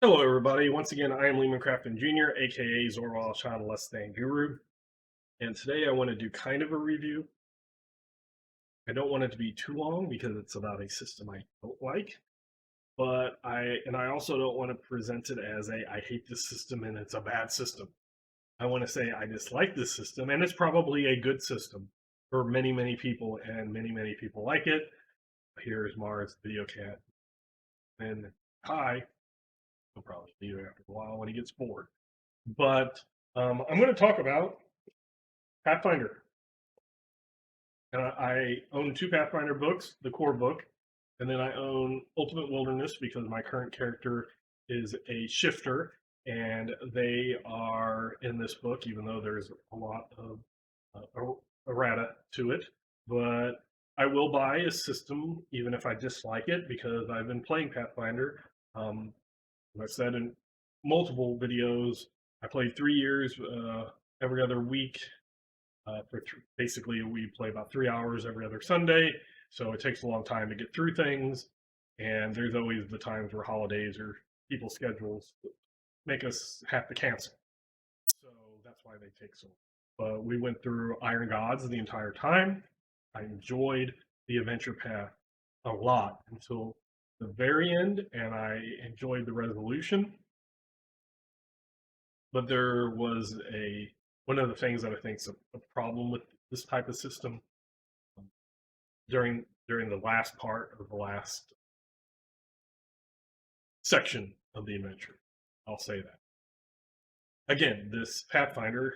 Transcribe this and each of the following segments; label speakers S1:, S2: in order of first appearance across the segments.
S1: Hello, everybody. Once again, I am Lehman Crafton Jr., aka Zorwal Sean Less Than Guru. And today I want to do kind of a review. I don't want it to be too long because it's about a system I don't like. But I also don't want to present it as I hate this system and it's a bad system. I want to say I dislike this system and it's probably a good system for many, many people, and many people like it. Here's Mars, the Video Cat, and hi. He'll probably leave after a while when he gets bored. But I'm going to talk about Pathfinder. And I own two Pathfinder books, the core book, and then I own Ultimate Wilderness because my current character is a shifter, and they are in this book, even though there's a lot of errata to it. But I will buy a system, even if I dislike it, because I've been playing Pathfinder. As I said in multiple videos, I played 3 years every other week. Basically, we play about 3 hours every other Sunday, so it takes a long time to get through things. And there's always the times where holidays or people's schedules make us have to cancel. So that's why they take so long. But we went through Iron Gods the entire time. I enjoyed the adventure path a lot until the very end, and I enjoyed the resolution. But there was one of the things that I think is a problem with this type of system during the last part of the last section of the adventure. I'll say that. Again, this Pathfinder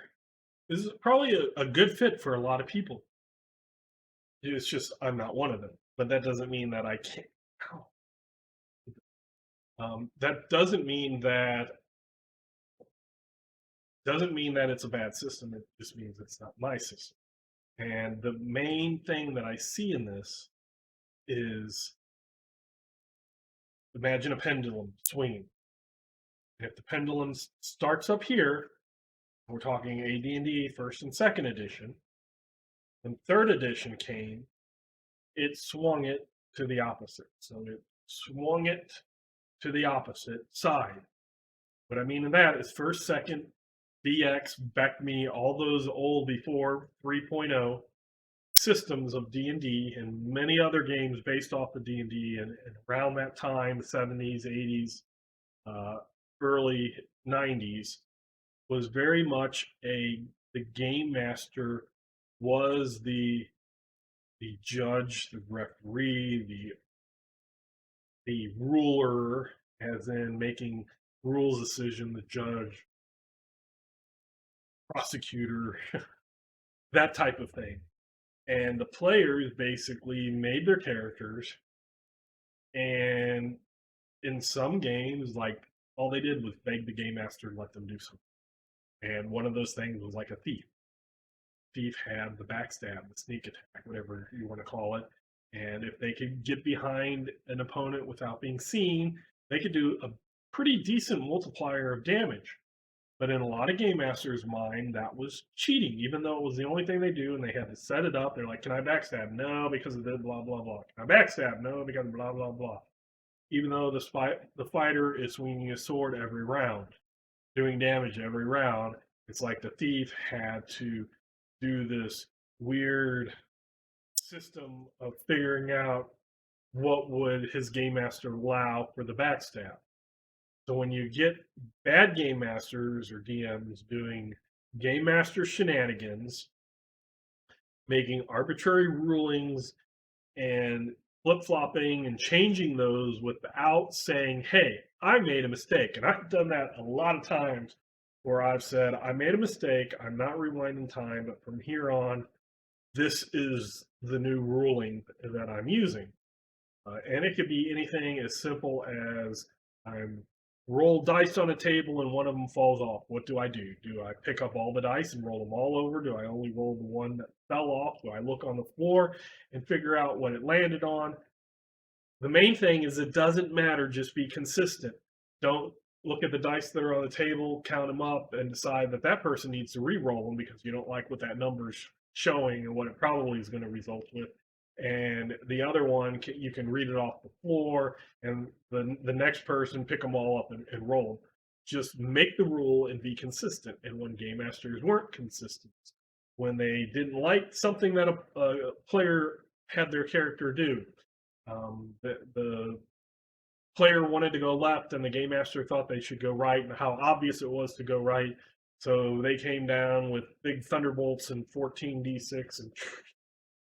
S1: is probably a good fit for a lot of people. It's just I'm not one of them, but that doesn't mean that I can't. That doesn't mean that it's a bad system. It just means it's not my system. And the main thing that I see in this is, imagine a pendulum swinging. And if the pendulum starts up here, we're talking AD&D first and second edition. When third edition came, it swung it to the opposite. So it swung it to the opposite side. What I mean in that is first, second, BX, BECME, all those old before 3.0 systems of D&D and many other games based off of D&D, and around that time, the 70s, 80s, early 90s, was very much the game master was the judge, the referee, the ruler, as in making rules decision, the judge, prosecutor, that type of thing. And the players basically made their characters, and in some games, like, all they did was beg the game master to let them do something. And one of those things was like a thief. Thief had the backstab, the sneak attack, whatever you want to call it. And if they could get behind an opponent without being seen, they could do a pretty decent multiplier of damage. But in a lot of game masters' mind, that was cheating, even though it was the only thing they do, and they had to set it up. They're like, "Can I backstab? No, because of the blah blah blah. Can I backstab? No, because of blah blah blah." Even though the fighter is swinging a sword every round, doing damage every round, it's like the thief had to do this weird system of figuring out what would his game master allow for the backstab. So when you get bad game masters or DMs doing game master shenanigans, making arbitrary rulings and flip flopping and changing those without saying, "Hey, I made a mistake." And I've done that a lot of times where I've said, "I made a mistake. I'm not rewinding time, but from here on, this is the new ruling that I'm using." And it could be anything as simple as I'm roll dice on a table and one of them falls off. What do? Do I pick up all the dice and roll them all over? Do I only roll the one that fell off? Do I look on the floor and figure out what it landed on? The main thing is it doesn't matter, just be consistent. Don't look at the dice that are on the table, count them up, and decide that that person needs to re-roll them because you don't like what that number's showing and what it probably is going to result with. and the other one you can read it off the floor, and the next person pick them all up and roll. Just make the rule and be consistent. And when game masters weren't consistent, when they didn't like something that a player had their character do, the player wanted to go left and the game master thought they should go right, and how obvious it was to go right. So they came down with big thunderbolts and 14d6, and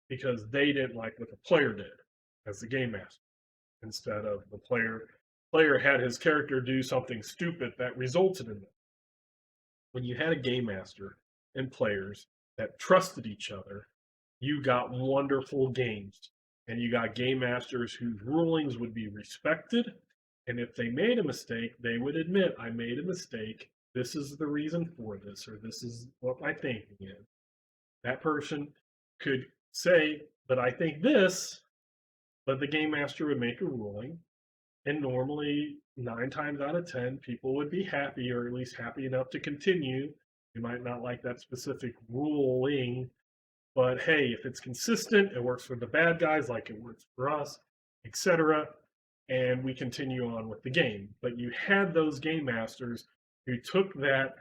S1: because they didn't like what the player did as the game master, instead of the player had his character do something stupid that resulted in it. When you had a game master and players that trusted each other, you got wonderful games. And you got game masters whose rulings would be respected. And if they made a mistake, they would admit, I made a mistake. This is the reason for this, or this is what my thinking is. That person could say, but I think this, but the game master would make a ruling. And normally, 9 times out of 10, people would be happy, or at least happy enough to continue. You might not like that specific ruling, but hey, if it's consistent, it works for the bad guys like it works for us, etc. And we continue on with the game. But you had those game masters who took that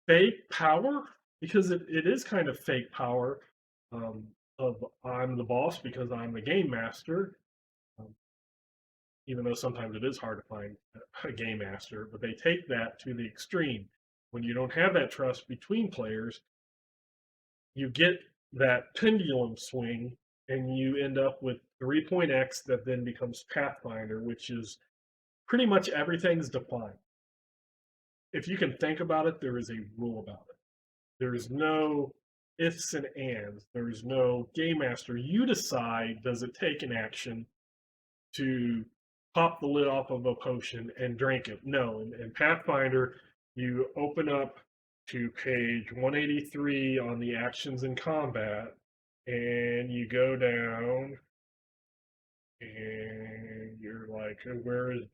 S1: fake power, because it is kind of fake power, of I'm the boss because I'm the game master, um, even though sometimes it is hard to find a game master, but they take that to the extreme. When you don't have that trust between players, you get that pendulum swing, and you end up with 3 X that then becomes Pathfinder, which is pretty much everything's defined. If you can think about it, there is a rule about it. There is no ifs and ands. There is no game master. You decide, does it take an action to pop the lid off of a potion and drink it? No. In Pathfinder, you open up to page 183 on the actions in combat, and you go down, and you're like, where is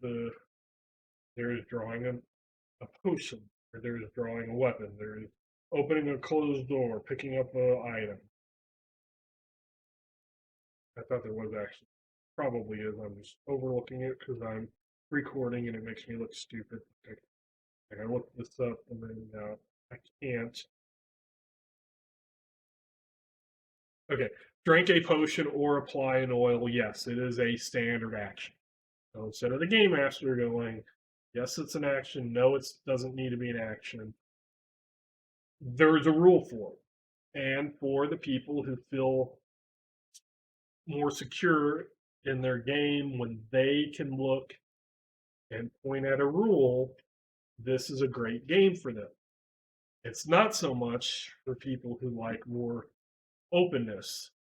S1: there's drawing a potion, or there's drawing a weapon, there's opening a closed door, picking up an item. I thought there was actually, probably is. I'm just overlooking it because I'm recording and it makes me look stupid. I looked this up and then I can't. Okay, drink a potion or apply an oil. Yes, it is a standard action. So instead of the game master going, yes, it's an action. No, it doesn't need to be an action. There's a rule for it. And for the people who feel more secure in their game when they can look and point at a rule, this is a great game for them. It's not so much for people who like more openness,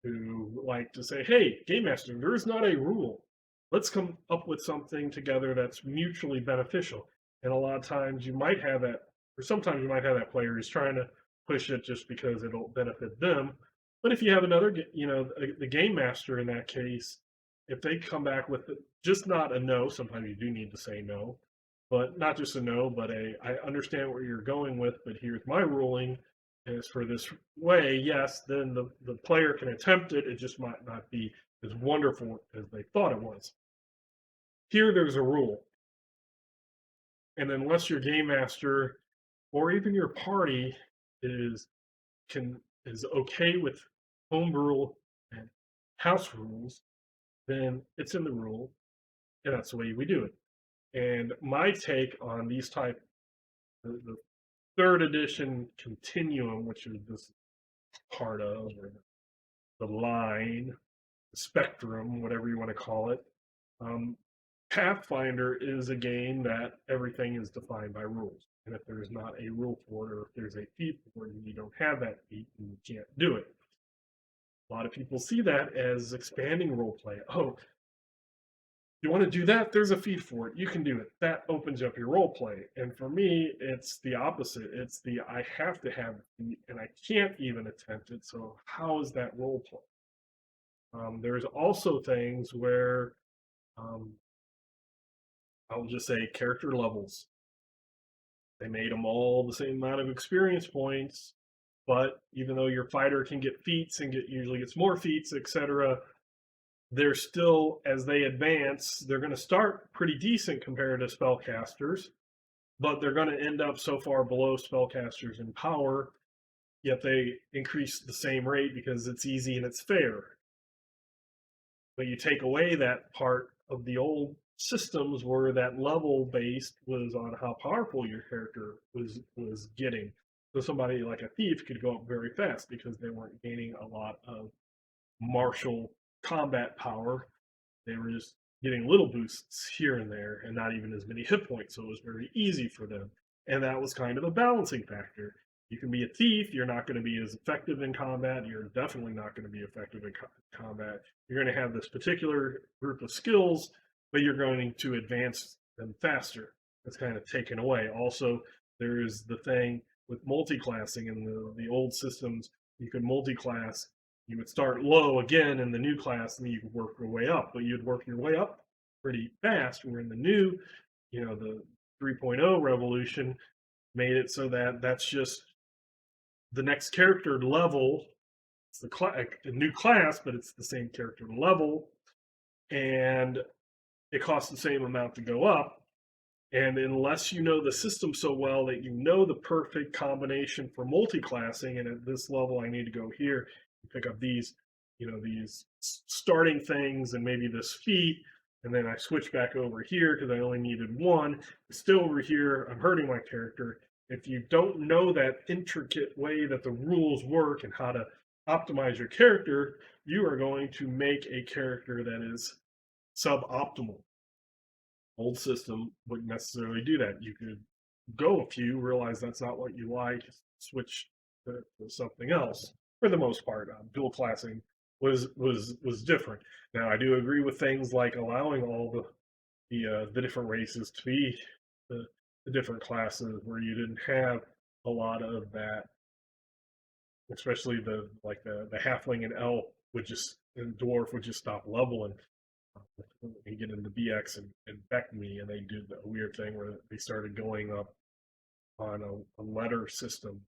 S1: who like to say, hey, game master, there's not a rule. Let's come up with something together that's mutually beneficial. And a lot of times you might have that, or sometimes you might have that player who's trying to push it just because it'll benefit them. But if you have another, the game master in that case, if they come back with just not a no, sometimes you do need to say no, but not just a no, but I understand where you're going with, but here's my ruling, is for this way, yes, then the player can attempt it. It just might not be as wonderful as they thought it was. Here, there's a rule. And unless your game master or even your party is is okay with homebrew and house rules, then it's in the rule, and that's the way we do it. And my take on these the third edition continuum, which is this part of, or the line, the spectrum, whatever you want to call it. Pathfinder is a game that everything is defined by rules. And if there's not a rule for it, or if there's a feat for it, and you don't have that feat, then you can't do it. A lot of people see that as expanding role play. Oh, you want to do that? There's a feed for it. You can do it. That opens up your role play. And for me, it's the opposite. It's the I have to have it, and I can't even attempt it. So how is that role play? There's also things where I'll just say character levels. They made them all the same amount of experience points, But even though your fighter can get feats and usually gets more feats, etc., they're still, as they advance, they're going to start pretty decent compared to spellcasters, but they're going to end up so far below spellcasters in power, yet they increase the same rate because it's easy and it's fair. But you take away that part of the old systems where that level based was on how powerful your character was getting. So somebody like a thief could go up very fast because they weren't gaining a lot of martial combat power. They were just getting little boosts here and there and not even as many hit points. So it was very easy for them. And that was kind of a balancing factor. You can be a thief, you're not going to be as effective in combat. You're definitely not going to be effective in combat. You're going to have this particular group of skills, but you're going to advance them faster. That's kind of taken away. Also, there is the thing with multi-classing in the old systems. You could multi-class, you would start low again in the new class and then you could work your way up, but you'd work your way up pretty fast. Where in the new, the 3.0 revolution made it so that that's just the next character level. It's a new class, but it's the same character level, and it costs the same amount to go up. And unless you know the system so well that you know the perfect combination for multi-classing, and at this level I need to go here and pick up these, these starting things and maybe this feat, and then I switch back over here because I only needed one. Still over here, I'm hurting my character. If you don't know that intricate way that the rules work and how to optimize your character, you are going to make a character that is suboptimal. Old system wouldn't necessarily do that. You could go a few, realize that's not what you like, switch to something else. For the most part, dual classing was different. Now, I do agree with things like allowing all the different races to be the different classes, where you didn't have a lot of that, especially the halfling and elf would just and dwarf would just stop leveling and get into BX and Beck me, and they do the weird thing where they started going up on a letter system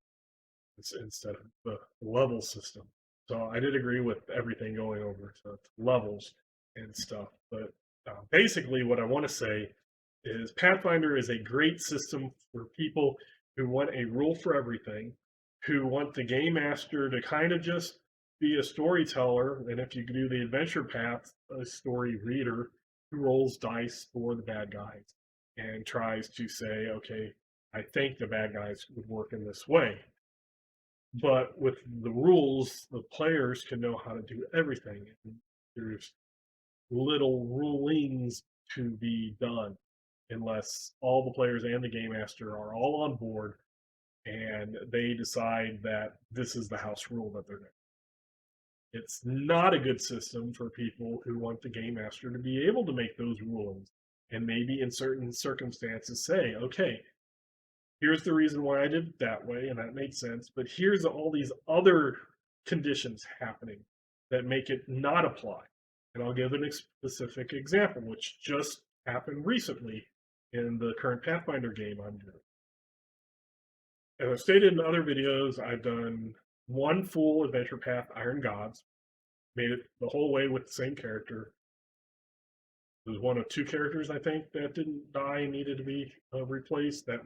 S1: instead of the level system. So I did agree with everything going over to levels and stuff. But basically, what I want to say is Pathfinder is a great system for people who want a rule for everything, who want the game master to kind of just be a storyteller, and if you do the adventure path, a story reader who rolls dice for the bad guys and tries to say, okay, I think the bad guys would work in this way. But with the rules, the players can know how to do everything. And there's little rulings to be done unless all the players and the game master are all on board and they decide that this is the house rule that they're doing. It's not a good system for people who want the game master to be able to make those rulings and maybe in certain circumstances say, okay, here's the reason why I did it that way, and that makes sense, but here's all these other conditions happening that make it not apply. And I'll give a specific example, which just happened recently in the current Pathfinder game I'm doing. As I've stated in other videos, I've done one full adventure path, Iron Gods, made it the whole way with the same character. There's one of two characters, I think, that didn't die and needed to be replaced. That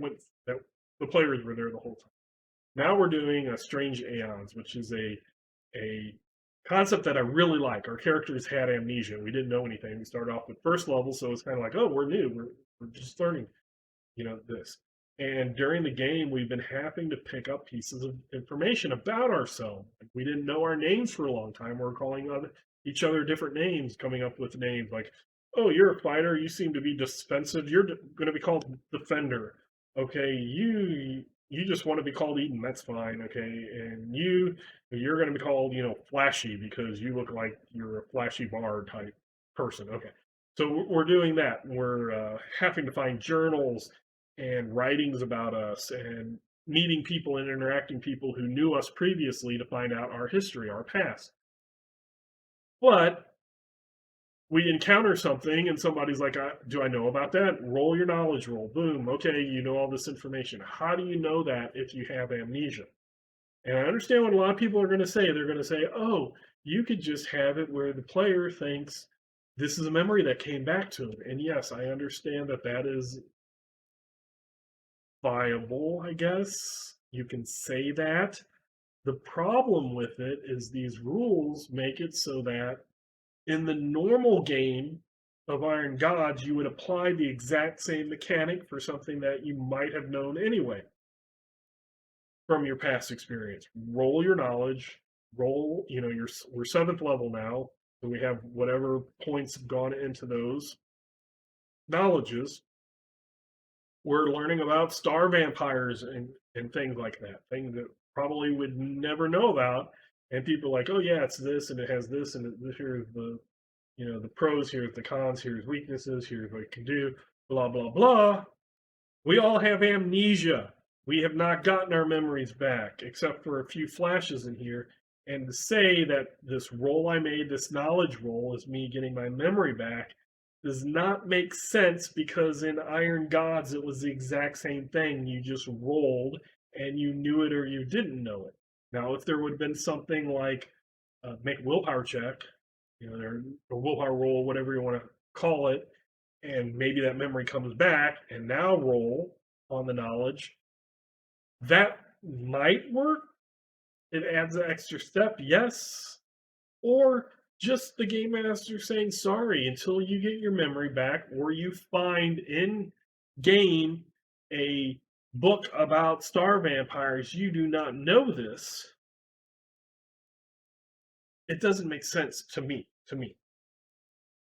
S1: the players were there the whole time. Now we're doing a Strange Aeons, which is a concept that I really like. Our characters had amnesia. We didn't know anything. We started off with first level, so it's kind of like, oh, we're new. We're just learning, this. And during the game, we've been having to pick up pieces of information about ourselves. Like, we didn't know our names for a long time. We're calling on each other different names, coming up with names like, oh, you're a fighter. You seem to be defensive. You're going to be called Defender. Okay, you just want to be called Eden. That's fine. Okay, and you're going to be called, Flashy because you look like you're a flashy bar type person. Okay, so we're doing that. We're having to find journals and writings about us and meeting people and interacting people who knew us previously to find out our history, our past. But we encounter something and somebody's like, do I know about that? Roll your knowledge roll. Boom. Okay, you know all this information. How do you know that if you have amnesia? And I understand what a lot of people are going to say. They're going to say, oh, you could just have it where the player thinks this is a memory that came back to him. And yes, I understand that that is viable, I guess. You can say that. The problem with it is these rules make it so that in the normal game of Iron Gods, you would apply the exact same mechanic for something that you might have known anyway from your past experience. Roll your knowledge, roll, we're seventh level now, so we have whatever points have gone into those knowledges. We're learning about star vampires and things like that, things that probably would never know about. And people are like, oh yeah, it's this and it has this and here's the pros, here's the cons, here's weaknesses, here's what it can do, blah blah blah. We all have amnesia. We have not gotten our memories back, except for a few flashes in here. And to say that this roll I made, this knowledge roll, is me getting my memory back, does not make sense because in Iron Gods it was the exact same thing. You just rolled and you knew it or you didn't know it. Now, if there would have been something like make a willpower check, or willpower roll, whatever you want to call it, and maybe that memory comes back and now roll on the knowledge, that might work. It adds an extra step, yes. Or just the game master saying sorry until you get your memory back, or you find in game a book about star vampires. You do not know this. It doesn't make sense to me.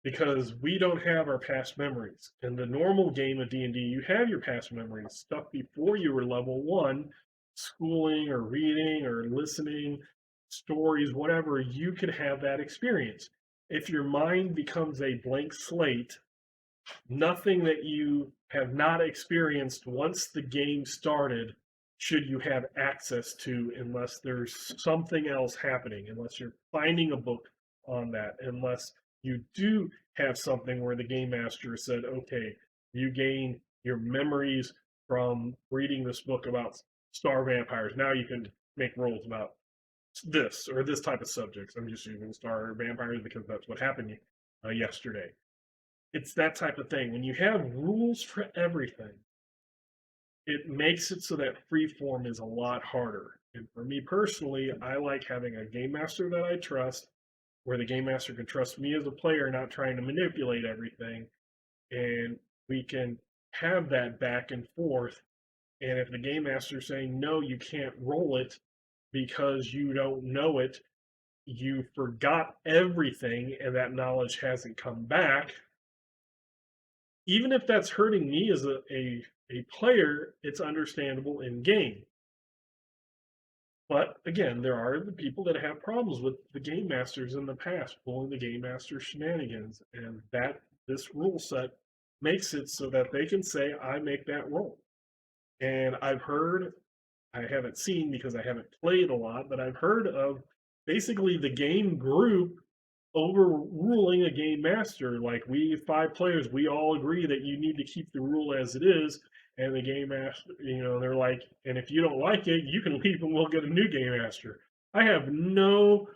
S1: Because we don't have our past memories. In the normal game of D&D, you have your past memories, stuff before you were level 1, schooling or reading or listening, stories, whatever, you could have that experience. If your mind becomes a blank slate, nothing that you have not experienced once the game started should you have access to unless there's something else happening, unless you're finding a book on that, unless you do have something where the game master said, okay, you gain your memories from reading this book about star vampires. Now you can make rolls about this or this type of subjects. I'm just using star vampires because that's what happened yesterday. It's that type of thing. When you have rules for everything, it makes it so that freeform is a lot harder. And for me personally, I like having a game master that I trust, where the game master can trust me as a player, not trying to manipulate everything. And we can have that back and forth. And if the game master is saying, no, you can't roll it because you don't know it, you forgot everything, and that knowledge hasn't come back, even if that's hurting me as a player, it's understandable in game. But again, there are the people that have problems with the game masters in the past, pulling the game master shenanigans, and that this rule set makes it so that they can say, I make that roll. And I've heard, I haven't seen because I haven't played a lot, but I've heard of basically the game group overruling a game master. Like, we 5 players, we all agree that you need to keep the rule as it is, and the game master, they're like, and if you don't like it, you can leave and we'll get a new game master. I have no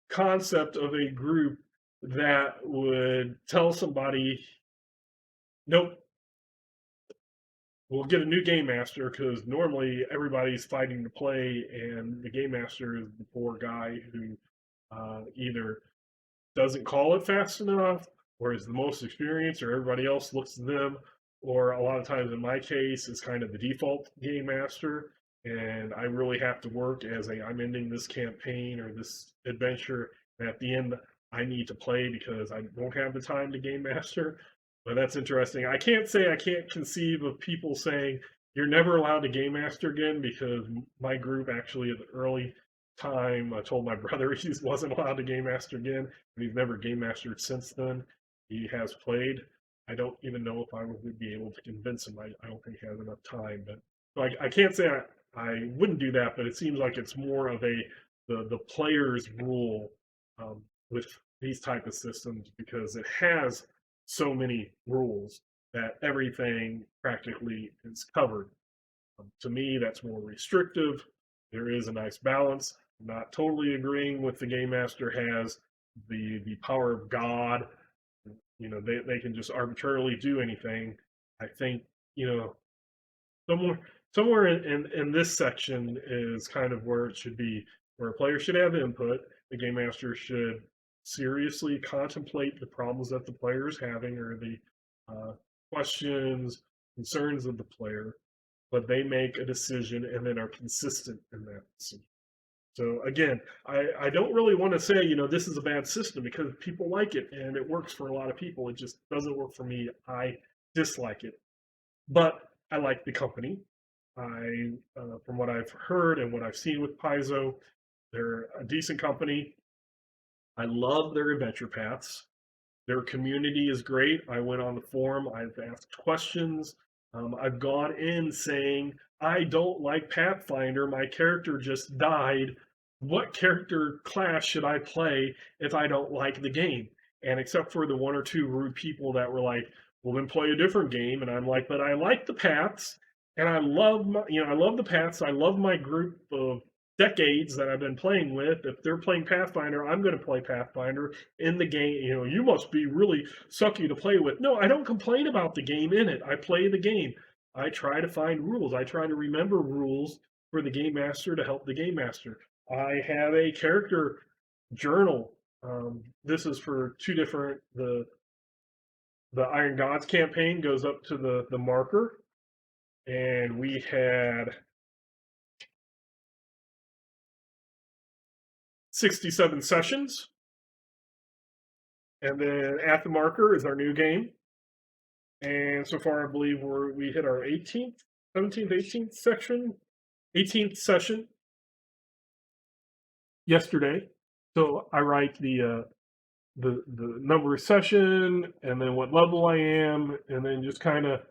S1: concept of a group that would tell somebody, nope, we'll get a new game master, because normally everybody's fighting to play, and the game master is the poor guy who either doesn't call it fast enough, or is the most experienced, or everybody else looks to them, or a lot of times in my case, it's kind of the default game master, and I really have to work as I'm ending this campaign or this adventure, and at the end I need to play because I won't have the time to game master. But that's interesting. I can't say I can't conceive of people saying you're never allowed to game master again, because my group actually at the early time, I told my brother he wasn't allowed to game master again, and he's never game mastered since then. He has played. I don't even know if I would be able to convince him. I don't think he has enough time. But so I can't say I wouldn't do that, but it seems like it's more of the player's rule with these type of systems, because it has so many rules that everything practically is covered. To me, that's more restrictive there is a nice balance. I'm not totally agreeing with the game master has the power of God. They can just arbitrarily do anything. I think, you know, somewhere somewhere in this section is kind of where it should be, where a player should have input. The game master should seriously contemplate the problems that the player is having, or the uh, questions, concerns of the player, but they make a decision and then are consistent in that decision. So again, I don't really want to say, this is a bad system, because people like it and it works for a lot of people. It just doesn't work for me. I dislike it, but I like the company. From what I've heard and what I've seen with Paizo, they're a decent company. I love their adventure paths. Their community is great. I went on the forum. I've asked questions. I've gone in saying, I don't like Pathfinder. My character just died. What character class should I play if I don't like the game? And except for the one or two rude people that were like, well, then play a different game. And I'm like, but I like the paths. And I love the paths. I love my group of decades that I've been playing with. If they're playing Pathfinder, I'm going to play Pathfinder in the game. You must be really sucky to play with. No, I don't complain about the game in it. I play the game. I try to find rules. I try to remember rules for the game master to help the game master. I have a character journal. This is for two different the Iron Gods campaign goes up to the marker, and we had 67 sessions. And then at the marker is our new game. And so far, I believe we hit our 18th, 17th, 18th section, 18th session yesterday. So I write the number of session, and then what level I am, and then just kind of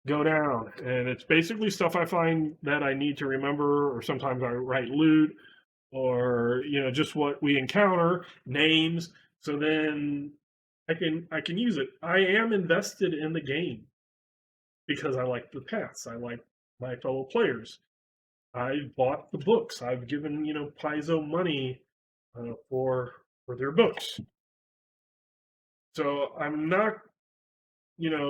S1: go down. And it's basically stuff I find that I need to remember, or sometimes I write loot, or just what we encounter, names. So then I can use it. I am invested in the game because I like the paths. I like my fellow players. I bought the books. I've given Paizo money for their books. So I'm not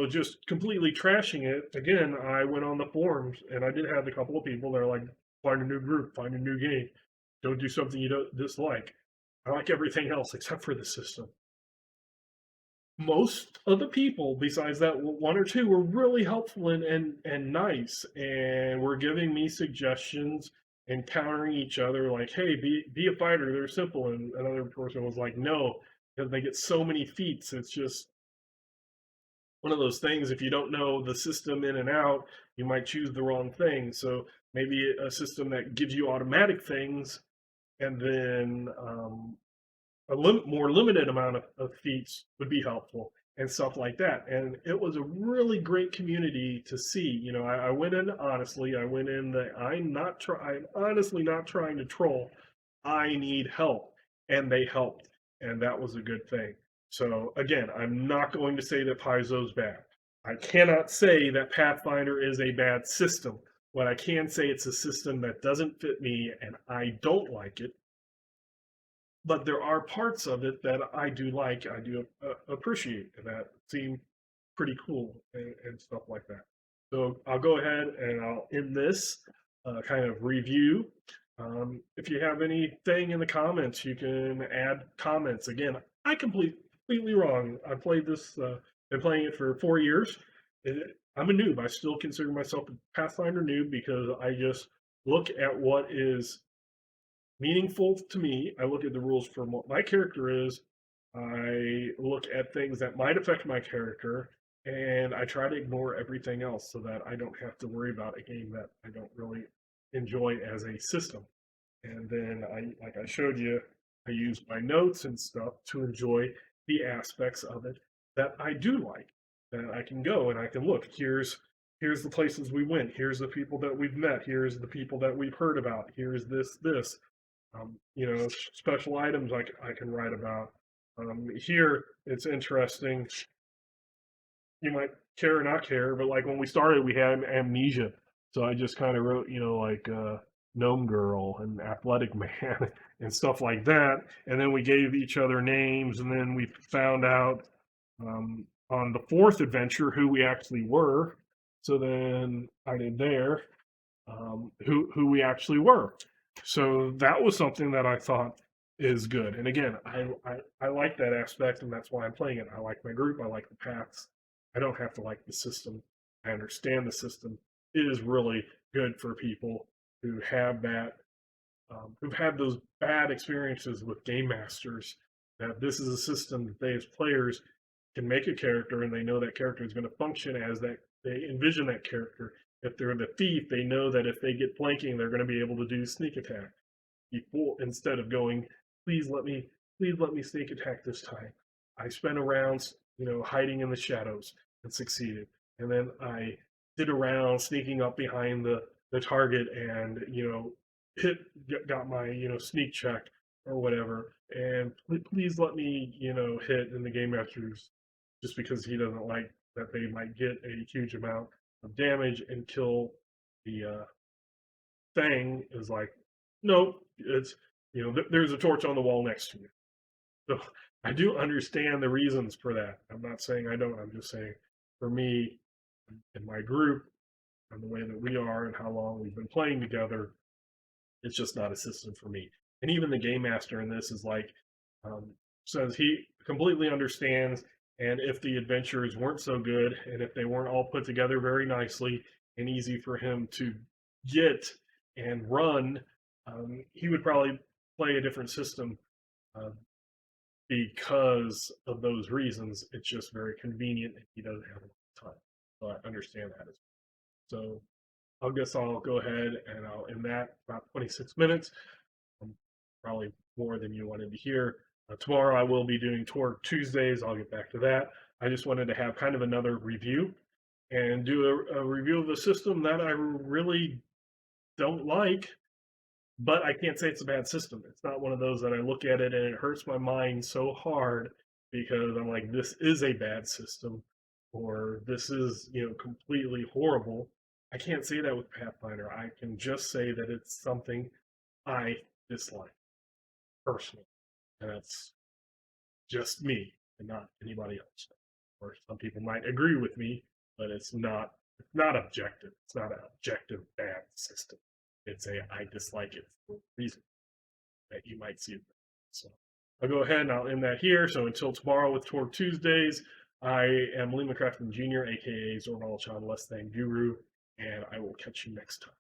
S1: just completely trashing it. Again, I went on the forums and I did have a couple of people that are like, find a new group, find a new game, don't do something you don't dislike. I like everything else except for the system. Most of the people, besides that one or two, were really helpful and nice, and were giving me suggestions and countering each other, like, hey, be a fighter, they're simple. And another person was like, no, because they get so many feats. It's just one of those things. If you don't know the system in and out, you might choose the wrong thing. So maybe a system that gives you automatic things, and then more limited amount of feats would be helpful, and stuff like that. And it was a really great community to see. I went in honestly. I went in that I'm honestly not trying to troll. I need help, and they helped, and that was a good thing. So again, I'm not going to say that Paizo's bad. I cannot say that Pathfinder is a bad system. What I can say, it's a system that doesn't fit me, and I don't like it, but there are parts of it that I do like, I do appreciate, and that seem pretty cool, and stuff like that. So I'll go ahead and I'll end this kind of review. If you have anything in the comments, you can add comments. Again, I completely wrong. I played this, been playing it for 4 years. I'm a noob. I still consider myself a Pathfinder noob, because I just look at what is meaningful to me. I look at the rules for what my character is. I look at things that might affect my character, and I try to ignore everything else so that I don't have to worry about a game that I don't really enjoy as a system. And then like I showed you, I use my notes and stuff to enjoy the aspects of it that I do like. That I can go and I can look. Here's the places we went. Here's the people that we've met. Here's the people that we've heard about. Here's this. Special items I can write about. Here, it's interesting. You might care or not care, but like when we started, we had amnesia. So I just kind of wrote, gnome girl and athletic man and stuff like that. And then we gave each other names, and then we found out on the fourth adventure who we actually were. So then I did there who we actually were. So that was something that I thought is good. And again, I like that aspect, and that's why I'm playing it. I like my group. I like the paths. I don't have to like the system. I understand the system. It is really good for people who have that, who've had those bad experiences with game masters. That this is a system that they, as players, can make a character, and they know that character is going to function as that. They envision that character. If they're the thief, they know that if they get flanking, they're going to be able to do sneak attack before, instead of going, please please let me sneak attack this time. I spent a round, hiding in the shadows and succeeded. And then I did a round sneaking up behind the target and, hit, got my, sneak check or whatever. And please let me, hit. And the game master's, just because he doesn't like that they might get a huge amount of damage and kill the thing, is like, nope, it's, there's a torch on the wall next to you. So I do understand the reasons for that. I'm not saying I don't. I'm just saying for me and my group and the way that we are and how long we've been playing together, it's just not a system for me. And even the game master in this is like, um, says he completely understands. And if the adventures weren't so good, and if they weren't all put together very nicely and easy for him to get and run, he would probably play a different system uh, because of those reasons. It's just very convenient and he doesn't have a lot of time. So I understand that. So I guess I'll go ahead and I'll end that about 26 minutes. Probably more than you wanted to hear. Tomorrow I will be doing Tour Tuesdays. I'll get back to that. I just wanted to have kind of another review and do a review of the system that I really don't like, but I can't say it's a bad system. It's not one of those that I look at it and it hurts my mind so hard because I'm like, this is a bad system, or this is, completely horrible. I can't say that with Pathfinder. I can just say that it's something I dislike personally. And that's just me and not anybody else. Or some people might agree with me, but it's not objective. It's not an objective bad system. It's a I dislike it for a reason that you might see it. So I'll go ahead and I'll end that here. So until tomorrow with Tour Tuesdays, I am Lee McCracken Jr., aka Zorval Child Less Than Guru, and I will catch you next time.